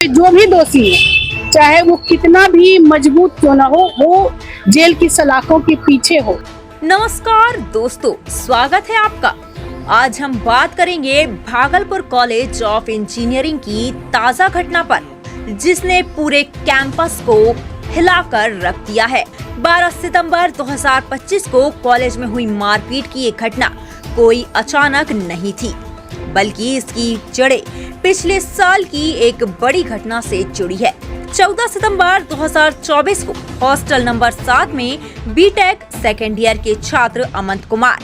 जो भी दोषी है, चाहे वो कितना भी मजबूत क्यों ना हो, वो जेल की सलाखों के पीछे हो। नमस्कार दोस्तों, स्वागत है आपका। आज हम बात करेंगे भागलपुर कॉलेज ऑफ इंजीनियरिंग की ताजा घटना पर, जिसने पूरे कैंपस को हिलाकर रख दिया है। 12 सितंबर 2025 को कॉलेज में हुई मारपीट की ये घटना कोई अचानक नहीं थी, बल्कि इसकी जड़ें पिछले साल की एक बड़ी घटना से जुड़ी है। 14 सितंबर 2024 को हॉस्टल नंबर 7 में बीटेक सेकेंड ईयर के छात्र अमंत कुमार,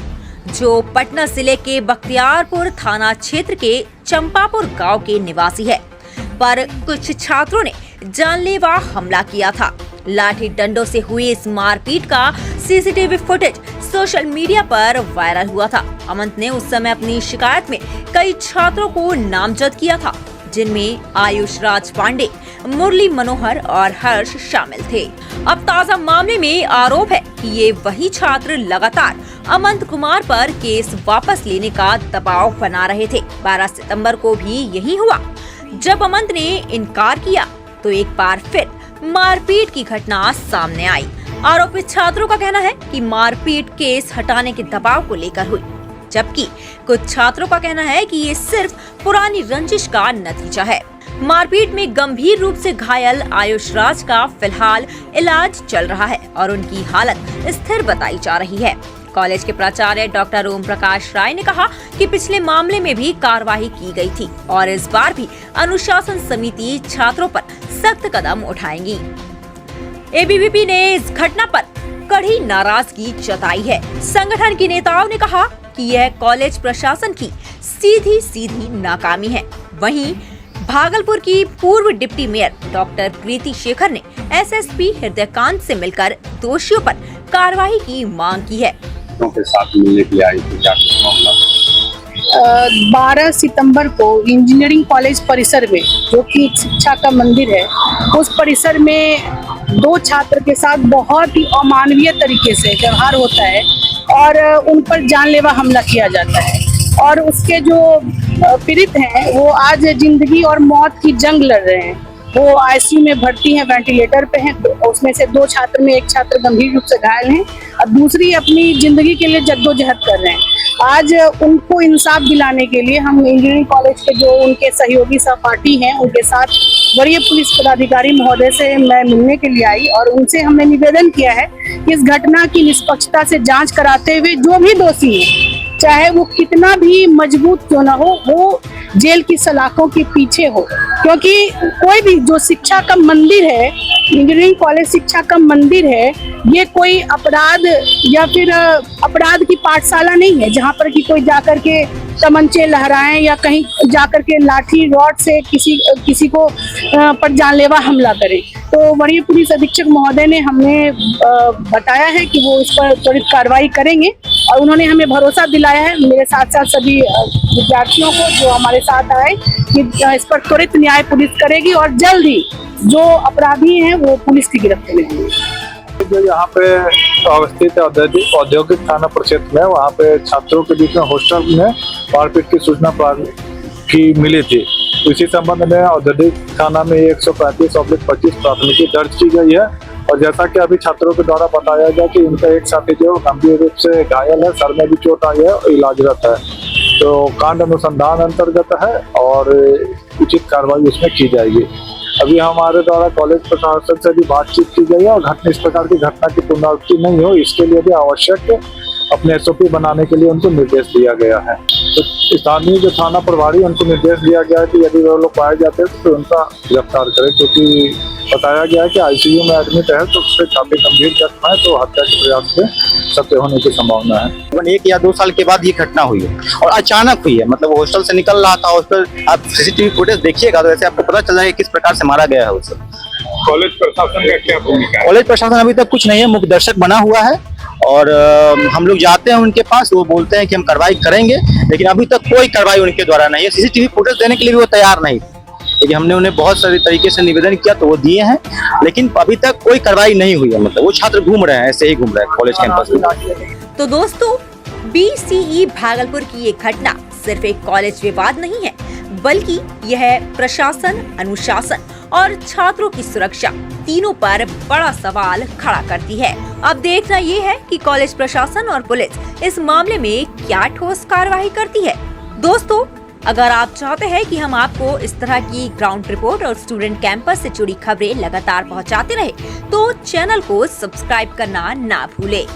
जो पटना जिले के बख्तियारपुर थाना क्षेत्र के चंपापुर गांव के निवासी है, पर कुछ छात्रों ने जानलेवा हमला किया था। लाठी डंडों से हुई इस मारपीट का सीसीटीवी फुटेज सोशल मीडिया पर वायरल हुआ था। अमंत ने उस समय अपनी शिकायत में कई छात्रों को नामजद किया था, जिनमें आयुष राज पांडे, मुरली मनोहर और हर्ष शामिल थे। अब ताजा मामले में आरोप है कि ये वही छात्र लगातार अमंत कुमार पर केस वापस लेने का दबाव बना रहे थे। 12 सितंबर को भी यही हुआ। जब अमंत ने इनकार किया तो एक बार फिर मारपीट की घटना सामने आई। आरोपित छात्रों का कहना है कि मारपीट केस हटाने के दबाव को लेकर हुई, जबकि कुछ छात्रों का कहना है कि ये सिर्फ पुरानी रंजिश का नतीजा है। मारपीट में गंभीर रूप से घायल आयुष राज का फिलहाल इलाज चल रहा है और उनकी हालत स्थिर बताई जा रही है। कॉलेज के प्राचार्य डॉक्टर ओम प्रकाश राय ने कहा कि पिछले मामले में भी कार्रवाई की गई थी और इस बार भी अनुशासन समिति छात्रों पर सख्त कदम उठाएगी। एबीवीपी ने इस घटना पर कड़ी नाराजगी जताई है। संगठन के नेताओं ने कहा कि यह कॉलेज प्रशासन की सीधी नाकामी है। वहीं भागलपुर की पूर्व डिप्टी मेयर डॉक्टर प्रीति शेखर ने एसएसपी हृदयकांत से मिलकर दोषियों पर कार्रवाई की मांग की है। के साथ मिलने के लिए आई थी, क्या कुछ मामला? 12 सितंबर को इंजीनियरिंग कॉलेज परिसर में, जो कि शिक्षा का मंदिर है, उस परिसर में दो छात्र के साथ बहुत ही अमानवीय तरीके से व्यवहार होता है और उन पर जानलेवा हमला किया जाता है। और उसके जो पीड़ित हैं वो आज जिंदगी और मौत की जंग लड़ रहे हैं। वो आईसीयू में भर्ती हैं, वेंटिलेटर पे हैं। उसमें से दो छात्र में एक छात्र गंभीर रूप से घायल हैं और दूसरी अपनी जिंदगी के लिए जद्दोजहद कर रहे हैं। आज उनको इंसाफ दिलाने के लिए हम इंजीनियरिंग कॉलेज के जो उनके सहयोगी सहपाठी हैं, उनके साथ वरीय पुलिस पदाधिकारी महोदय से मैं मिलने के लिए आई और उनसे हमने निवेदन किया है कि इस घटना की निष्पक्षता से जांच कराते हुए जो भी दोषी है, चाहे वो कितना भी मजबूत क्यों ना हो, वो जेल की सलाखों के पीछे हो। क्योंकि कोई भी जो शिक्षा का मंदिर है, इंजीनियरिंग कॉलेज शिक्षा का मंदिर है, ये कोई अपराध या फिर अपराध की पाठशाला नहीं है जहाँ पर कि कोई जाकर के तमंचे लहराएं या कहीं जाकर के लाठी रॉड से किसी को पर जानलेवा हमला करे। तो वरीय पुलिस अधीक्षक महोदय ने हमें बताया है कि वो इस पर त्वरित कार्रवाई करेंगे और उन्होंने हमें भरोसा दिलाया है, मेरे साथ साथ सभी विद्यार्थियों को जो हमारे साथ आए, कि इस पर त्वरित न्याय पुलिस करेगी और जल्द ही जो अपराधी हैं वो पुलिस की गिरफ्त में लेंगे। जो यहाँ पे अवस्थित औद्योगिक थाना परिक्षेत्र में, वहाँ पे छात्रों के बीच में हॉस्टल में मारपीट की सूचना की मिली थी। इसी संबंध में औद्योगिक थाना में 135/25 प्राथमिकी दर्ज की गई है और जैसा कि अभी छात्रों के द्वारा बताया गया कि उनका एक साथी जो गंभीर रूप से घायल है, सर में भी चोट आई है और इलाजरत है। तो कांड अनुसंधान अंतर्गत है और उचित कार्रवाई उसमें की जाएगी। अभी हमारे द्वारा कॉलेज प्रशासन से भी बातचीत की गई है और इस प्रकार की घटना की पुनरावृत्ति नहीं हो, इसके लिए भी आवश्यक अपने एसओपी बनाने के लिए उनको निर्देश दिया गया है। तो स्थानीय जो थाना प्रभारी, उनको निर्देश दिया गया है कि यदि वो लोग पाए जाते हैं तो उनका गिरफ्तार करें, क्योंकि बताया गया है कि आईसीयू में एडमिट है तो उससे काफी गंभीर जख्म है, तो हत्या के प्रयास से सत्य होने की संभावना है। 1 या 2 साल के बाद ये घटना हुई है और अचानक हुई है। मतलब वो हॉस्टल से निकल रहा था, हॉस्टल आप सीसीटीवी फुटेज देखिएगा तो ऐसे आपको पता चल जाएगा किस प्रकार से मारा गया है उसे। कॉलेज प्रशासन का क्या भूमिका है? कॉलेज प्रशासन अभी तक कुछ नहीं है, मुख्य दर्शक बना हुआ है और हम लोग जाते हैं उनके पास, वो बोलते हैं कि हम कार्रवाई करेंगे, लेकिन अभी तक कोई कार्रवाई उनके द्वारा नहीं है। सीसीटीवी फुटेज देने के लिए भी वो तैयार नहीं, लेकिन हमने उन्हें बहुत सारे तरीके से निवेदन किया तो वो दिए हैं, लेकिन अभी तक कोई कार्रवाई नहीं हुई है। मतलब वो छात्र घूम रहे हैं, ऐसे ही घूम रहे हैं कॉलेज कैंपस में। तो दोस्तों, बीसीई भागलपुर की ये घटना सिर्फ एक कॉलेज विवाद नहीं है, बल्कि यह प्रशासन, अनुशासन और छात्रों की सुरक्षा तीनों पर बड़ा सवाल खड़ा करती है। अब देखना ये है कि कॉलेज प्रशासन और पुलिस इस मामले में क्या ठोस कार्रवाई करती है। दोस्तों, अगर आप चाहते हैं कि हम आपको इस तरह की ग्राउंड रिपोर्ट और स्टूडेंट कैंपस से जुड़ी खबरें लगातार पहुंचाते रहे, तो चैनल को सब्सक्राइब करना ना भूलें।